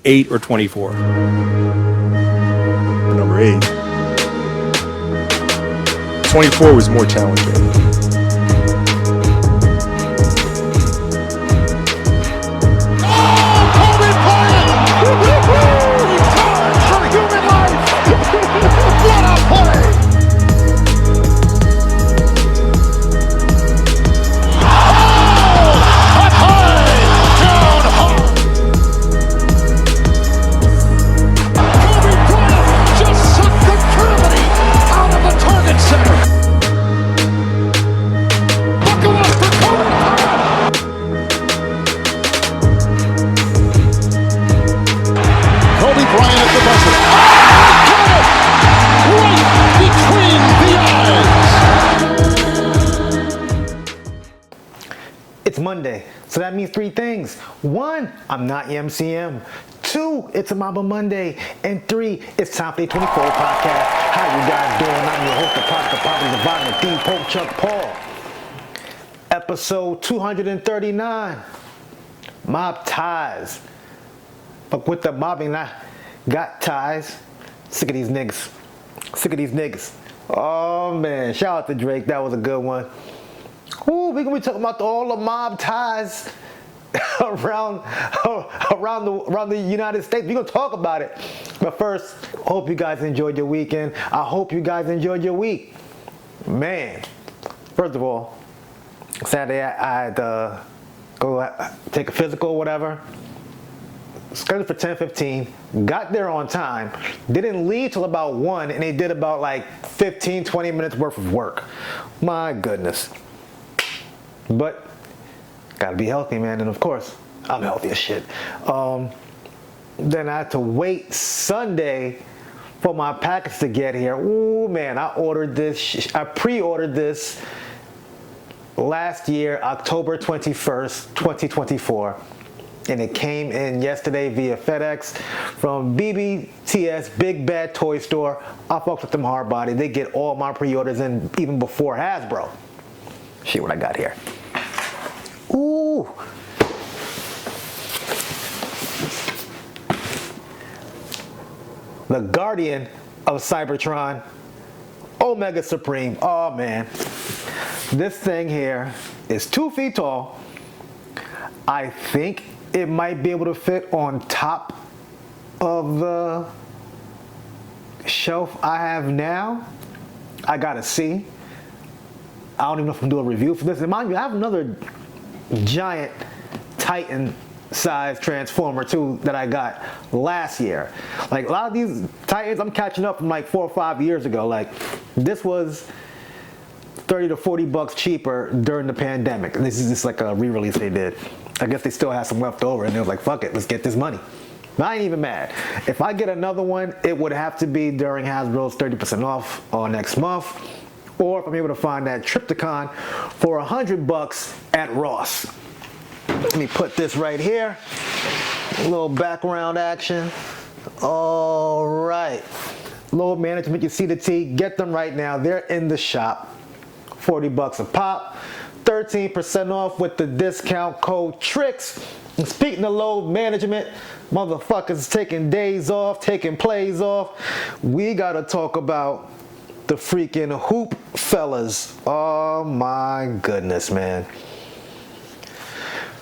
8 or 24? Number 8. 24 was more challenging. It's Monday, so that means 3 things. 1, I'm not MCM. 2, it's a Mamba Monday. And 3, it's time for the 24 podcast. How you guys doing? I'm your host, the Vitamin D, Pope Chuck Paul. Episode 239. Mob ties. But with the mobbing, I got ties. Sick of these niggas. Sick of these niggas. Oh man, shout out to Drake. That was a good one. Ooh, we're gonna be talking about all the mob ties around the United States. We're gonna talk about it. But first, hope you guys enjoyed your weekend. I hope you guys enjoyed your week. Man, first of all, Saturday I had to go take a physical or whatever. Scheduled for 10:15. Got there on time. Didn't leave till about 1, and they did about like 15, 20 minutes worth of work. My goodness. But gotta be healthy, man, and of course I'm healthy as shit. Then I had to wait Sunday for my package to get here. Ooh man, I pre-ordered this last year, October 21st, 2024, and it came in yesterday via FedEx from BBTS, Big Bad Toy Store. I fucked with them hard body. They get all my pre-orders in even before Hasbro. Shit, what I got here. Ooh. The Guardian of Cybertron, Omega Supreme. Oh man. This thing here is 2 feet tall. I think it might be able to fit on top of the shelf I have now. I gotta see. I don't even know if I'm gonna do a review for this. And mind you, I have another giant Titan size Transformer too that I got last year. Like a lot of these Titans I'm catching up from like 4 or 5 years ago. Like this was $30 to $40 cheaper during the pandemic. And this is just like a re-release they did. I guess they still had some left over and they was like, fuck it, let's get this money. But I ain't even mad. If I get another one, it would have to be during Hasbro's 30% off next month. Or if I'm able to find that Triptychon for $100 at Ross. Let me put this right here. A little background action. All right. Load management, you see the T. Get them right now. They're in the shop. $40 a pop. 13% off with the discount code TRICKS. And speaking of load management, motherfuckers taking days off, taking plays off. We gotta talk about the freaking HoopFellas. Oh my goodness, man.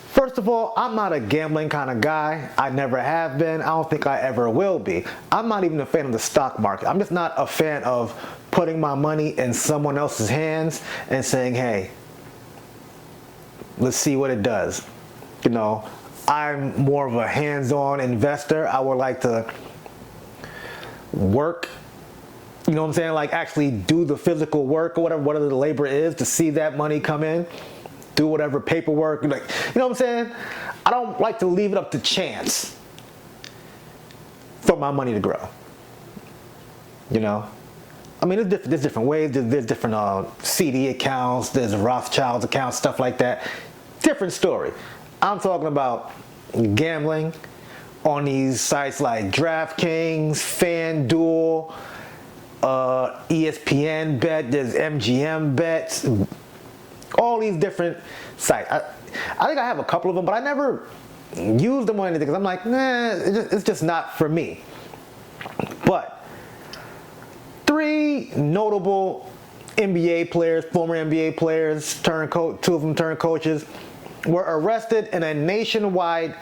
First of all, I'm not a gambling kind of guy. I never have been. I don't think I ever will be. I'm not even a fan of the stock market. I'm just not a fan of putting my money in someone else's hands and saying, hey, let's see what it does. You know, I'm more of a hands-on investor. I would like to work, you know what I'm saying? Like actually do the physical work or whatever the labor is to see that money come in. Do whatever paperwork, like, you know what I'm saying? I don't like to leave it up to chance for my money to grow. You know? I mean, there's different ways. There's different CD accounts, there's Rothschild's accounts, stuff like that. Different story. I'm talking about gambling on these sites like DraftKings, FanDuel, ESPN Bet, there's MGM Bets, all these different sites. I think I have a couple of them, but I never use them on anything because I'm like, nah, it's just not for me. But 3 notable NBA players, former NBA players, two of them turned coaches, were arrested in a nationwide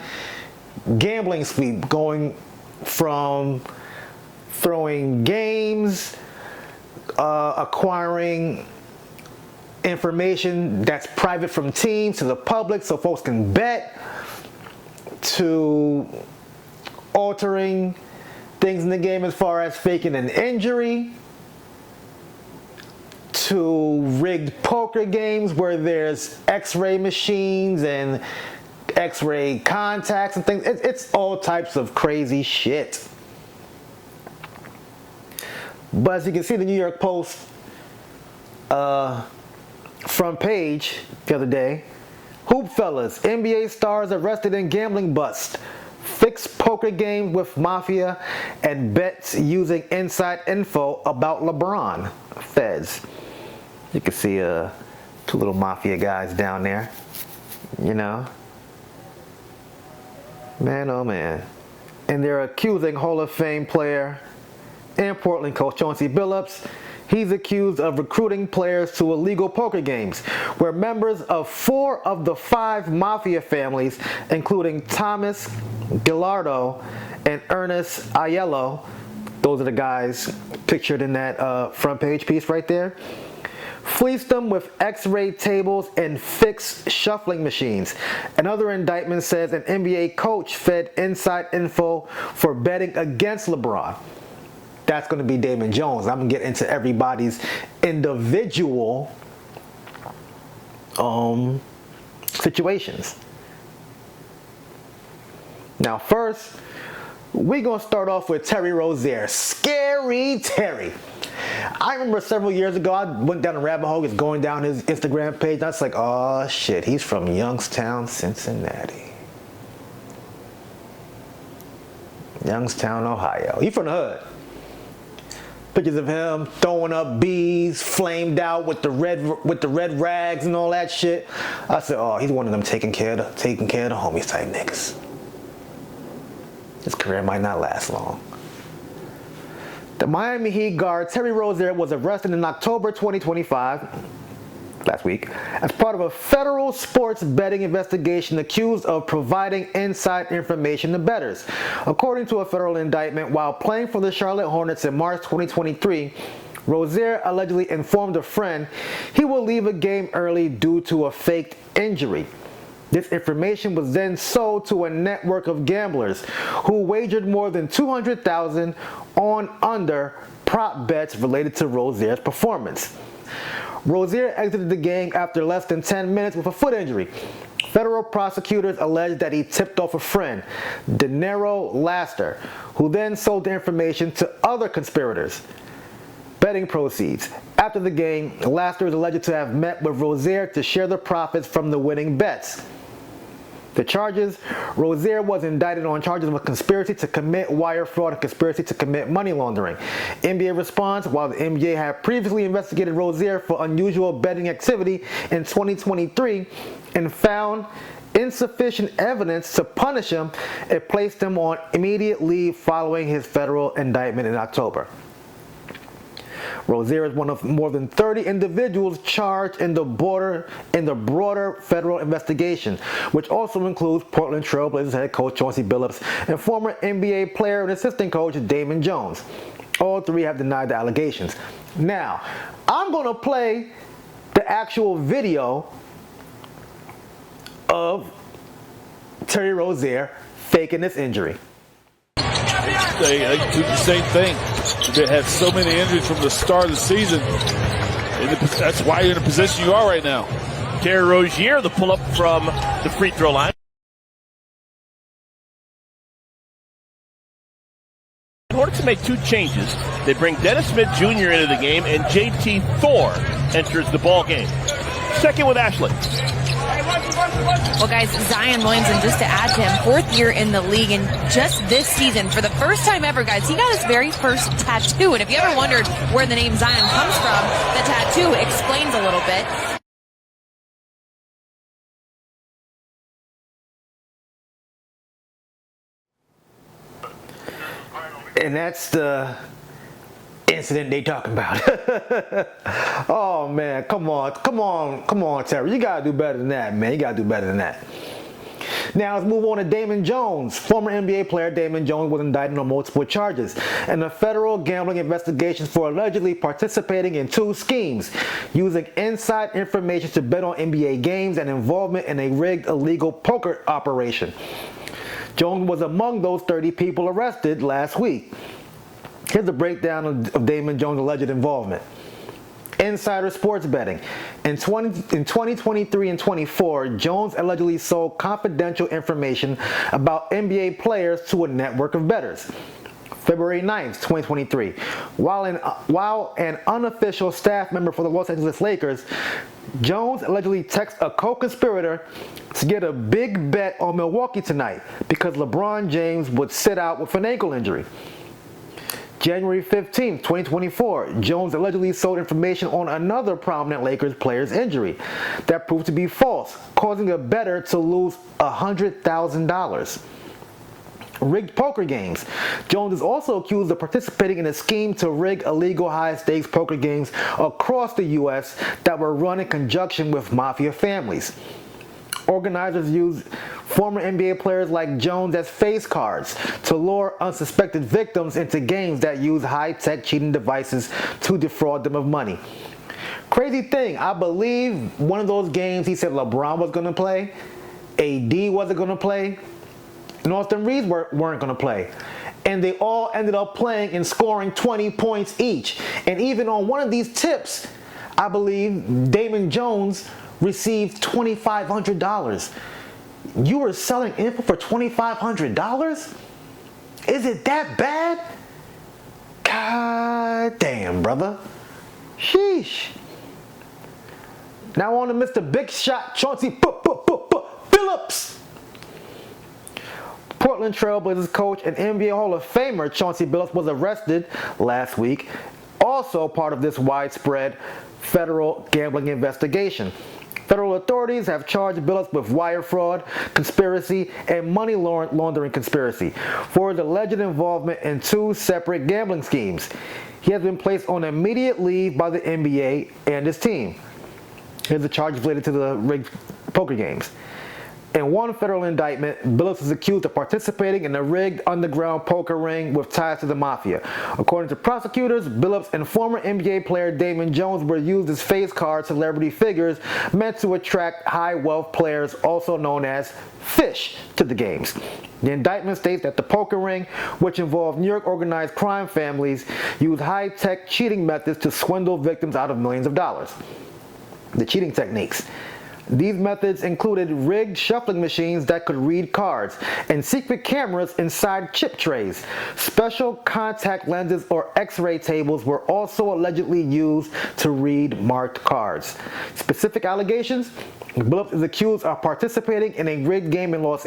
gambling sweep, going from throwing games, acquiring information that's private from teams to the public so folks can bet, to altering things in the game as far as faking an injury, to rigged poker games where there's x-ray machines and x-ray contacts and things. It's all types of crazy shit. But as you can see, the New York Post front page the other day, HoopFellas, NBA stars arrested in gambling bust. Fix poker game with mafia and bets using inside info about LeBron. Feds. You can see 2 little mafia guys down there. You know. Man, oh man. And they're accusing Hall of Fame player and Portland coach Chauncey Billups. He's accused of recruiting players to illegal poker games, where members of 4 of the 5 mafia families, including Thomas Gallardo and Ernest Aiello, those are the guys pictured in that front page piece right there, fleeced them with x-ray tables and fixed shuffling machines. Another indictment says an NBA coach fed inside info for betting against LeBron. That's going to be Damon Jones. I'm going to get into everybody's individual situations. Now first, we're going to start off with Terry Rozier. Scary Terry. I remember several years ago, I went down a rabbit hole, just going down his Instagram page. I was like, oh shit, he's from Youngstown, Cincinnati. Youngstown, Ohio. He's from the hood. Pictures of him throwing up bees, flamed out with the red rags and all that shit. I said, oh, he's one of them taking care of the homies type niggas. His career might not last long. The Miami Heat guard Terry Rozier was arrested in October 2025, last week, as part of a federal sports betting investigation accused of providing inside information to bettors. According to a federal indictment, while playing for the Charlotte Hornets in March 2023, Rozier allegedly informed a friend he will leave a game early due to a faked injury. This information was then sold to a network of gamblers who wagered more than $200,000 on under prop bets related to Rozier's performance. Rozier exited the game after less than 10 minutes with a foot injury. Federal prosecutors alleged that he tipped off a friend, Denero Laster, who then sold the information to other conspirators. Betting proceeds. After the game, Laster is alleged to have met with Rozier to share the profits from the winning bets. The charges: Rozier was indicted on charges of a conspiracy to commit wire fraud and conspiracy to commit money laundering. NBA response: while the NBA had previously investigated Rozier for unusual betting activity in 2023 and found insufficient evidence to punish him, it placed him on immediate leave following his federal indictment in October. Rozier is one of more than 30 individuals charged in the broader federal investigation, which also includes Portland Trail Blazers head coach Chauncey Billups and former NBA player and assistant coach Damon Jones. All 3 have denied the allegations. Now, I'm going to play the actual video of Terry Rozier faking this injury. They do the same thing. They had so many injuries from the start of the season. That's why you're in the position you are right now. Terry Rozier, the pull-up from the free throw line. Hornets make 2 changes. They bring Dennis Smith Jr. into the game, and JT Thor enters the ball game. Second with Ashley. Well, guys, Zion Williamson, just to add to him, 4th year in the league, and just this season, for the first time ever, guys, he got his very first tattoo. And if you ever wondered where the name Zion comes from, the tattoo explains a little bit. And that's the incident they talking about. Oh man, come on, Terry. You gotta do better than that, man. You gotta do better than that. Now let's move on to Damon Jones. Former NBA player Damon Jones was indicted on multiple charges in a federal gambling investigation for allegedly participating in 2 schemes, using inside information to bet on NBA games and involvement in a rigged illegal poker operation. Jones was among those 30 people arrested last week. Here's a breakdown of Damon Jones' alleged involvement. Insider sports betting. In 2023 and 24, Jones allegedly sold confidential information about NBA players to a network of bettors. February 9th, 2023, while an unofficial staff member for the Los Angeles Lakers, Jones allegedly texted a co-conspirator to get a big bet on Milwaukee tonight because LeBron James would sit out with an ankle injury. January 15, 2024, Jones allegedly sold information on another prominent Lakers player's injury that proved to be false, causing a bettor to lose $100,000. Rigged poker games. Jones is also accused of participating in a scheme to rig illegal high-stakes poker games across the U.S. that were run in conjunction with mafia families. Organizers used former NBA players like Jones as face cards to lure unsuspected victims into games that use high-tech cheating devices to defraud them of money. Crazy thing, I believe one of those games he said LeBron was going to play, AD wasn't going to play, and Austin Reeves weren't going to play. And they all ended up playing and scoring 20 points each. And even on one of these tips, I believe Damon Jones received $2,500. You were selling info for $2,500? Is it that bad? God damn, brother. Sheesh. Now on to Mr.Big Shot, Chauncey Billups. Portland Trail Blazers coach and NBA Hall of Famer Chauncey Billups was arrested last week, also part of this widespread federal gambling investigation. Federal authorities have charged Billups with wire fraud, conspiracy, and money laundering conspiracy for his alleged involvement in 2 separate gambling schemes. He has been placed on immediate leave by the NBA and his team. Here's the charges related to the rigged poker games. In one federal indictment, Billups is accused of participating in a rigged underground poker ring with ties to the mafia. According to prosecutors, Billups and former NBA player Damon Jones were used as face card celebrity figures meant to attract high-wealth players, also known as fish, to the games. The indictment states that the poker ring, which involved New York organized crime families, used high-tech cheating methods to swindle victims out of millions of dollars. The cheating techniques. These methods included rigged shuffling machines that could read cards and secret cameras inside chip trays. Special contact lenses or X-ray tables were also allegedly used to read marked cards. Specific allegations: Billups is accused of participating in a rigged game in Las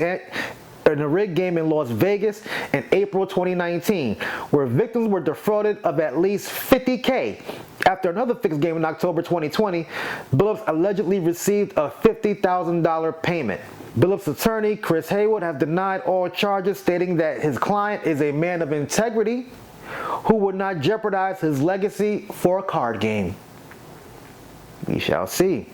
Vegas in April 2019, where victims were defrauded of at least $50K. After another fixed game in October 2020, Billups allegedly received a $50,000 payment. Billups' attorney, Chris Haywood, has denied all charges, stating that his client is a man of integrity who would not jeopardize his legacy for a card game. We shall see.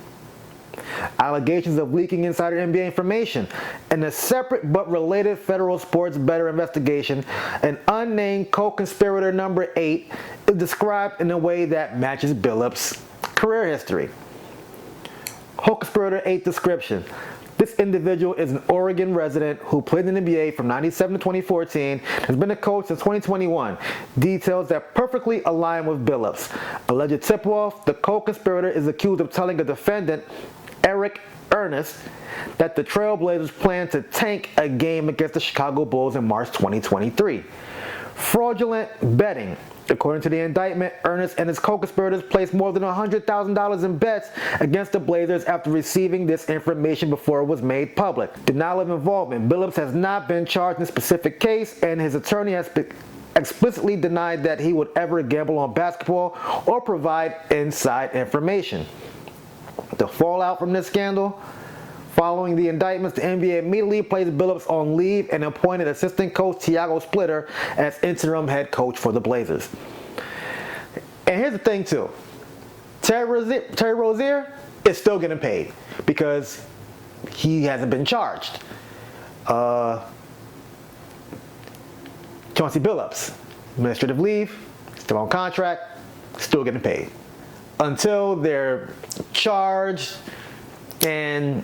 Allegations of leaking insider NBA information. In a separate but related federal sports bettor investigation, an unnamed co-conspirator number 8 is described in a way that matches Billups' career history. Co-conspirator 8 description. This individual is an Oregon resident who played in the NBA from 1997 to 2014, has been a coach since 2021. Details that perfectly align with Billups. Alleged tip-off: the co-conspirator is accused of telling a defendant, Eric Ernest, that the Trailblazers plan to tank a game against the Chicago Bulls in March 2023. Fraudulent betting. According to the indictment, Ernest and his co-conspirators placed more than $100,000 in bets against the Blazers after receiving this information before it was made public. Denial of involvement. Billups has not been charged in a specific case, and his attorney has explicitly denied that he would ever gamble on basketball or provide inside information. The fallout from this scandal: Following the indictments, the NBA immediately placed Billups on leave and appointed assistant coach Tiago Splitter as interim head coach for the Blazers. And here's the thing too. Terry Rozier is still getting paid because he hasn't been charged. Chauncey Billups, administrative leave, still on contract, still getting paid. Until they're charged and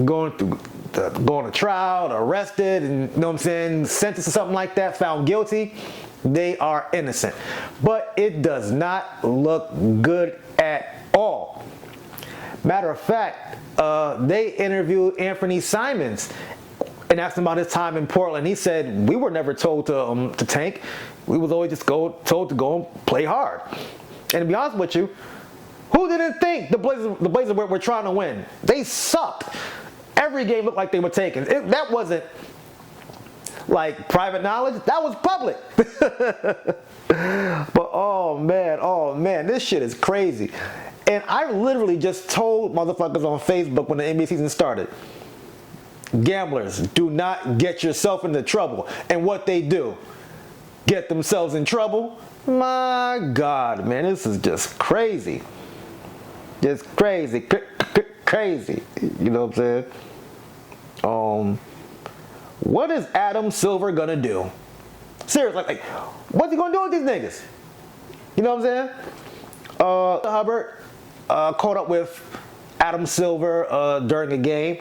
going to trial, arrested, and you know what I'm saying, sentenced to something like that, found guilty, they are innocent. But it does not look good at all. Matter of fact, they interviewed Anthony Simons and asked him about his time in Portland. He said, we were never told to tank. We was always just told to go and play hard. And to be honest with you, who didn't think the Blazers were trying to win? They sucked. Every game looked like they were taken. That wasn't like private knowledge. That was public. But oh man, this shit is crazy. And I literally just told motherfuckers on Facebook when the NBA season started, gamblers, do not get yourself into trouble. And what they do, get themselves in trouble. My God, man, this is just crazy. Just crazy, crazy. You know what I'm saying? What is Adam Silver gonna do? Seriously, like, what's he gonna do with these niggas? You know what I'm saying? Hubbard caught up with Adam Silver during a game,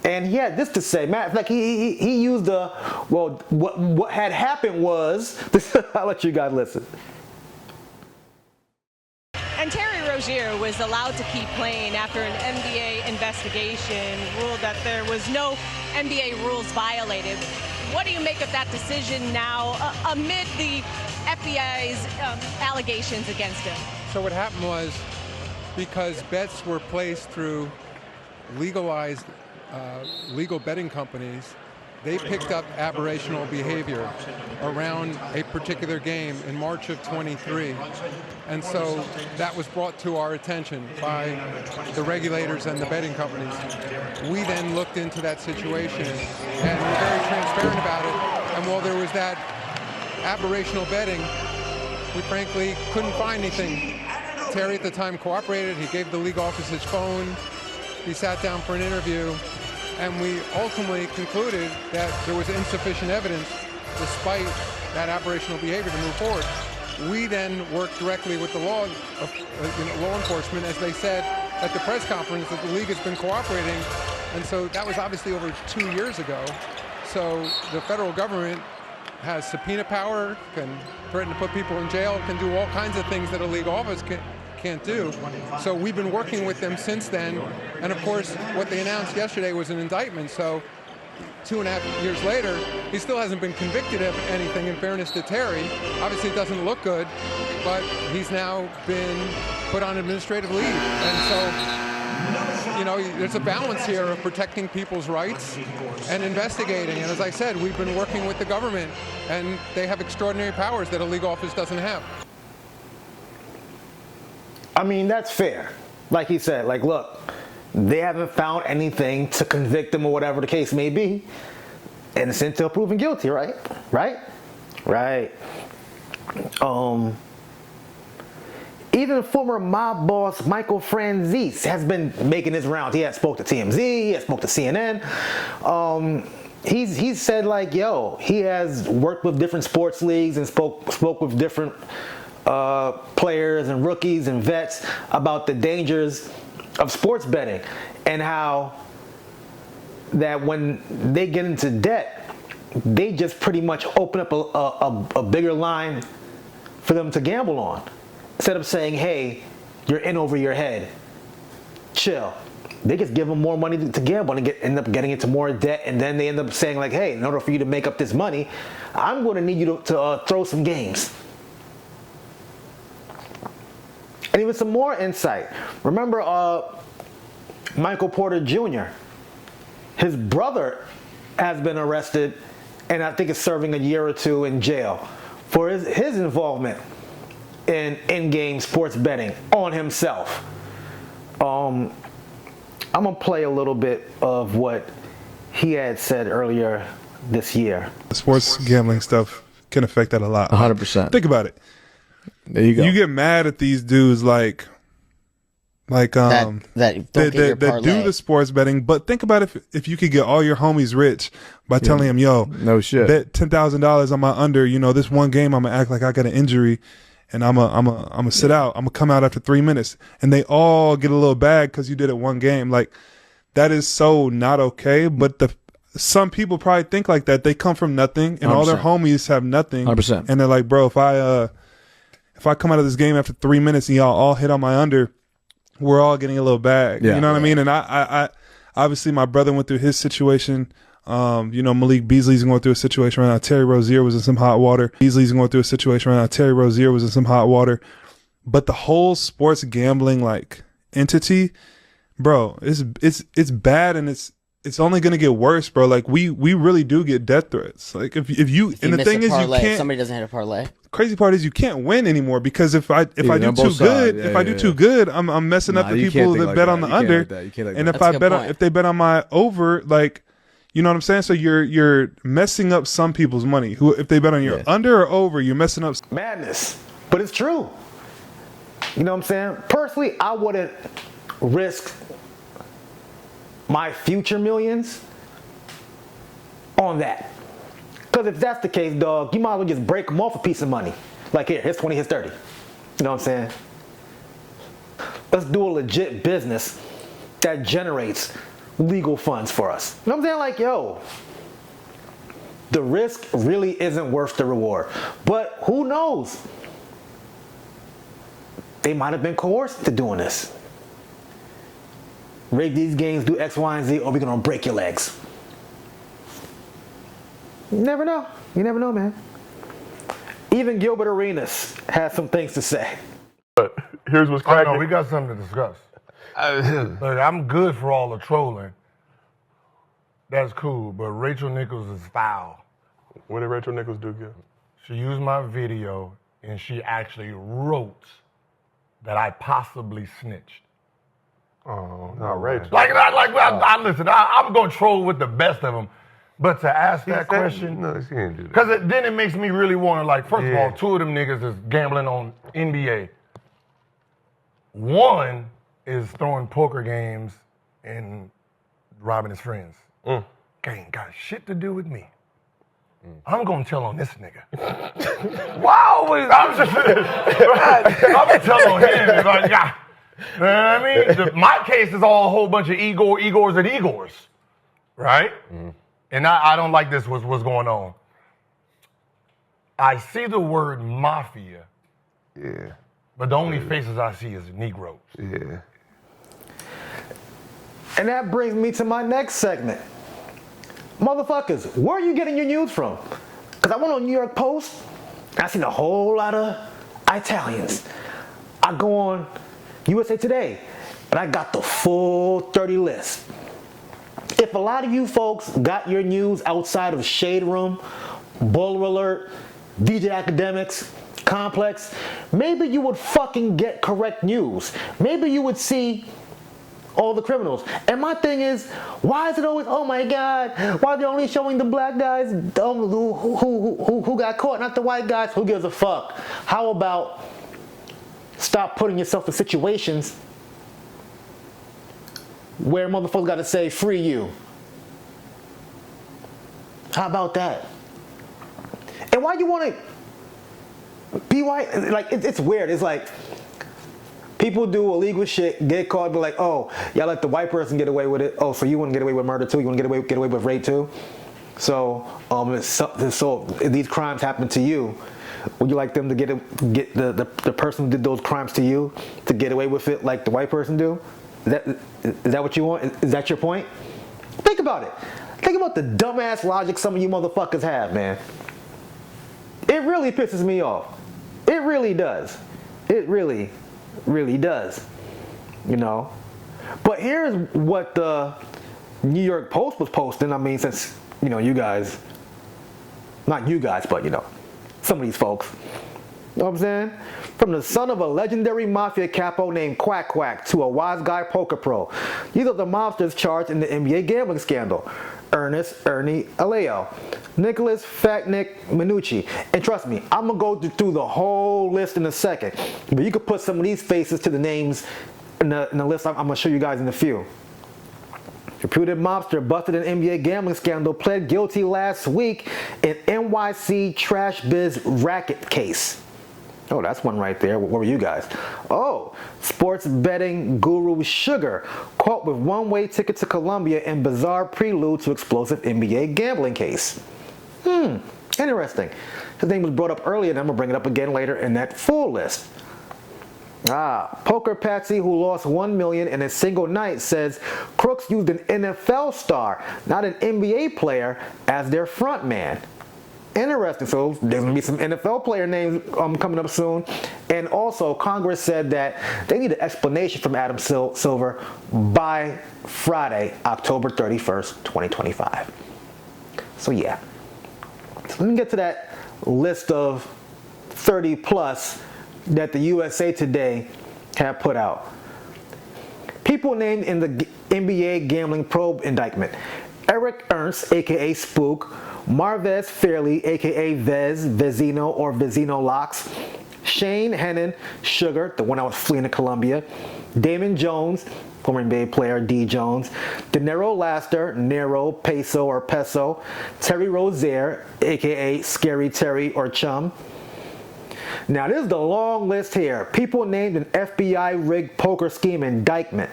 and he had this to say. Matter of fact, he used what had happened was. I'll let you guys listen. And Terry Rozier was allowed to keep playing after an NBA investigation ruled that there was no NBA rules violated. What do you make of that decision now amid the FBI's allegations against him? So what happened was, because bets were placed through legalized legal betting companies, they picked up aberrational behavior around a particular game in March of 23. And so that was brought to our attention by the regulators and the betting companies. We then looked into that situation and were very transparent about it. And while there was that aberrational betting, we frankly couldn't find anything. Terry at the time cooperated. He gave the league office his phone. He sat down for an interview. And we ultimately concluded that there was insufficient evidence, despite that aberrational behavior, to move forward. We then worked directly with the law enforcement, as they said at the press conference, that the league has been cooperating. And so that was obviously over 2 years ago. So the federal government has subpoena power, can threaten to put people in jail, can do all kinds of things that a league office can't do. So we've been working with them since then. And of course, what they announced yesterday was an indictment. So 2.5 years later, he still hasn't been convicted of anything, in fairness to Terry. Obviously, it doesn't look good, but he's now been put on administrative leave. And so, you know, there's a balance here of protecting people's rights and investigating. And as I said, we've been working with the government, and they have extraordinary powers that a league office doesn't have. I mean, that's fair. Like he said, like, look, they haven't found anything to convict him or whatever the case may be. Innocent till proven guilty, right? Right. Even former mob boss Michael Franzese has been making his rounds. He has spoke to TMZ, he has spoke to CNN. He's said, like, yo, he has worked with different sports leagues and spoke with different players and rookies and vets about the dangers of sports betting, and how that when they get into debt, they just pretty much open up a bigger line for them to gamble on, instead of saying, hey, you're in over your head, chill. They just give them more money to gamble and end up getting into more debt, and then they end up saying, like, hey, in order for you to make up this money, I'm going to need you to throw some games. And even some more insight. Remember Michael Porter Jr.? His brother has been arrested, and I think is serving a year or two in jail for his involvement in in-game sports betting on himself. I'm gonna play a little bit of what he had said earlier this year. Sports gambling stuff can affect that a lot. 100%. Think about it. There you go. You get mad at these dudes that do the sports betting, but think about if you could get all your homies rich by telling them, yo, no shit, bet $10,000 on my under. You know, this one game I'm gonna act like I got an injury, and I'm gonna sit out. I'm gonna come out after 3 minutes, and they all get a little bag because you did it one game. Like, that is so not okay. But some people probably think like that. They come from nothing, and 100%. All their homies have nothing, 100%. And they're like, bro, if I come out of this game after 3 minutes and y'all all hit on my under, we're all getting a little bag. Yeah. You know what I mean? And I obviously my brother went through his situation. Malik Beasley's going through a situation right now. Terry Rozier was in some hot water. But the whole sports gambling like entity, bro, it's bad, and it's only gonna get worse, bro. Like we really do get death threats. Like if you and the thing is parlay, you can't. Somebody doesn't hit a parlay. Crazy part is you can't win anymore because if I do too good, I'm messing up the people that bet on the under. And if they bet on my over, like, you know what I'm saying? So you're messing up some people's money. If they bet on your under or over, you're messing up madness. But it's true. You know what I'm saying? Personally, I wouldn't risk my future millions on that. Because if that's the case, dog, you might as well just break them off a piece of money. Like, here, here's 20, here's 30. You know what I'm saying? Let's do a legit business that generates legal funds for us. You know what I'm saying? Like, yo, the risk really isn't worth the reward. But who knows? They might have been coerced into doing this. Rig these games, do X, Y, and Z, or we're going to break your legs. You never know. You never know, man. Even Gilbert Arenas has some things to say. But here's what's cracking. Oh, no, we got something to discuss. Look, I'm good for all the trolling. That's cool, but Rachel Nichols is foul. What did Rachel Nichols do good? She used my video, and she actually wrote that I possibly snitched. Oh, not Rachel. Listen, I'm going to troll with the best of them. But to ask that question, no, she didn't do that. Because then it makes me really want to, like, first of all, two of them niggas is gambling on NBA. One is throwing poker games and robbing his friends. Ain't got shit to do with me. I'm gonna tell on this nigga. Wow, I'm gonna tell on him. Like, you know what I mean? My case is all a whole bunch of Igors and Igors, right? And I don't like this, what's going on. I see the word mafia. Yeah. But the only faces I see is Negroes. Yeah. And that brings me to my next segment. Motherfuckers, where are you getting your news from? Because I went on New York Post, I seen a whole lot of Italians. I go on USA Today, and I got the full 30 list. If a lot of you folks got your news outside of Shade Room, Bowler Alert, DJ Academics, Complex, maybe you would fucking get correct news. Maybe you would see all the criminals. And my thing is, why is it always, oh my God, why are they only showing the black guys who got caught, not the white guys? Who gives a fuck? How about stop putting yourself in situations where motherfuckers got to say, free you? How about that? And why you want to be white? Like, it's weird. It's like, people do illegal shit, get caught, be like, oh, y'all let the white person get away with it. Oh, so you want to get away with murder too? You want to get away with rape too? So these crimes happen to you. Would you like them to get the person who did those crimes to you to get away with it like the white person do? Is that what you want? Is that your point? Think about it. Think about the dumbass logic some of you motherfuckers have, man. It really pisses me off. It really does. It really does. You know? But here's what the New York Post was posting. I mean, since, you know, you guys, not you guys, but, you know, some of these folks. You know what I'm saying? From the son of a legendary mafia capo named Quack Quack to a wise guy poker pro. These are the mobsters charged in the NBA gambling scandal. Ernest Ernie Aleo, Nicholas Fat Nick Minucci. And trust me, I'm going to go through the whole list in a second. But you could put some of these faces to the names in the list I'm going to show you guys in a few. Reputed mobster busted in NBA gambling scandal pled guilty last week in NYC trash biz racket case. Oh, that's one right there. What were you guys? Oh, sports betting guru Sugar caught with one-way ticket to Colombia in bizarre prelude to explosive NBA gambling case. Interesting. His name was brought up earlier, and I'm going to bring it up again later in that full list. Poker Patsy, who lost $1 million in a single night, says crooks used an NFL star, not an NBA player, as their front man. Interesting. So there's going to be some NFL player names coming up soon. And also, Congress said that they need an explanation from Adam Silver by Friday, October 31st, 2025. So yeah. So let me get to that list of 30 plus that the USA Today have put out. People named in the NBA gambling probe indictment: Eric Ernst, aka Spook; Marvez Fairley, aka Vezino or Vezino Locks; Shane Hennon, Sugar, the one I was fleeing to Colombia; Damon Jones, former NBA player D. Jones; Dinero Laster, Nero, Peso or Peso; Terry Rozier, aka Scary Terry or Chum. Now this is the long list here. People named in FBI rigged poker scheme indictment: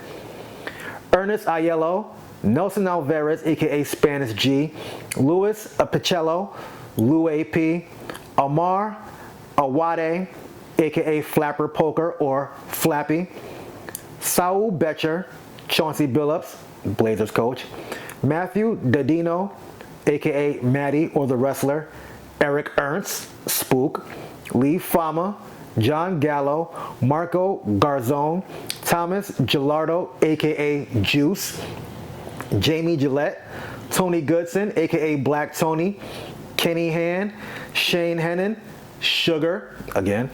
Ernest Aiello, Nelson Alvarez, aka Spanish G; Luis Apichello, Lou AP; Amar Awade, aka Flapper Poker or Flappy; Saul Betcher, Chauncey Billups, Blazers coach; Matthew Dadino, aka Matty or the Wrestler; Eric Ernst, Spook; Lee Fama, John Gallo, Marco Garzone; Thomas Gilardo, aka Juice; Jamie Gillette, Tony Goodson, aka Black Tony; Kenny Han, Shane Hennon, Sugar, again;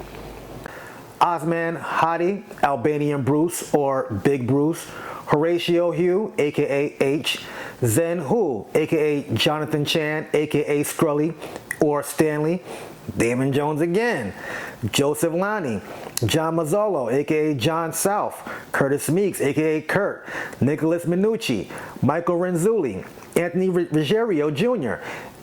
Osman Hadi, Albanian Bruce or Big Bruce; Horatio Hugh, aka H; Zen Hu, aka Jonathan Chan, aka Scully or Stanley; Damon Jones again; Joseph Lonnie; John Mazzolo, aka John South; Curtis Meeks, aka Kurt; Nicholas Minucci; Michael Renzulli; Anthony Ruggiero Jr.,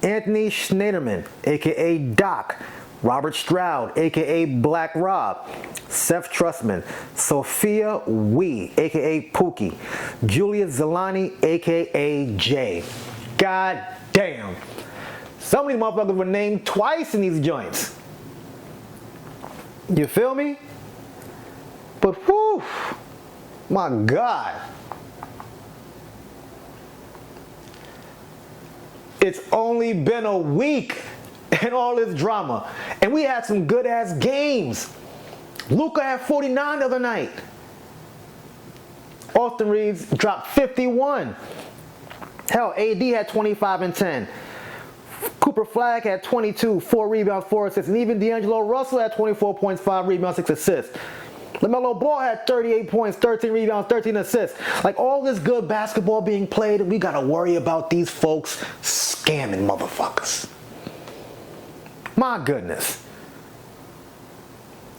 Anthony Schneiderman, aka Doc; Robert Stroud, aka Black Rob; Seth Trussman; Sophia Wee, aka Pookie; Julia Zelani, aka Jay. God damn. Some of these motherfuckers were named twice in these joints. You feel me? But whew, my God. It's only been a week and all this drama. And we had some good ass games. Luka had 49 the other night. Austin Reeves dropped 51. Hell, AD had 25 and 10. Cooper Flagg had 22, 4 rebounds, 4 assists, and even D'Angelo Russell had 24 points, 5 rebounds, 6 assists. LaMelo Ball had 38 points, 13 rebounds, 13 assists. Like all this good basketball being played, we gotta worry about these folks scamming motherfuckers. My goodness.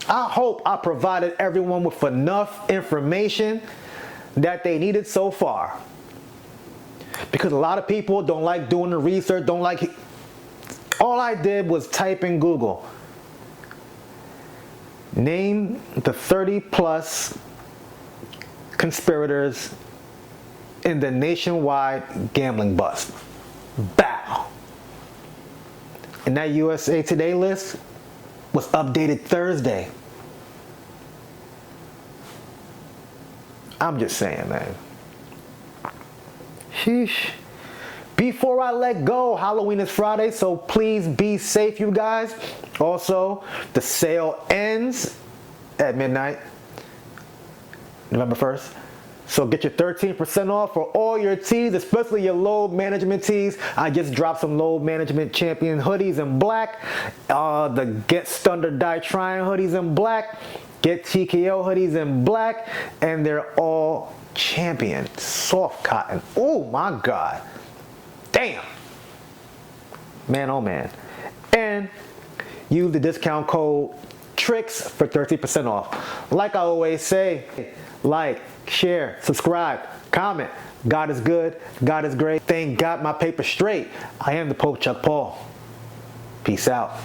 I hope I provided everyone with enough information that they needed so far. Because a lot of people don't like doing the research, don't like... All I did was type in Google, name the 30 plus conspirators in the nationwide gambling bust. Bow. And that USA Today list was updated Thursday. I'm just saying, man. Sheesh. Before I let go, Halloween is Friday, so please be safe, you guys. Also, the sale ends at midnight, November 1st. So get your 13% off for all your tees, especially your load management tees. I just dropped some load management champion hoodies in black. The Get Thunder Die Trying hoodies in black. Get TKO hoodies in black. And they're all champion soft cotton. Oh my God. Damn. Man, oh man. And use the discount code TRICKS for 30% off. Like I always say, like, share, subscribe, comment. God is good. God is great. Thank God my paper straight. I am the Pope Chuck Paul. Peace out.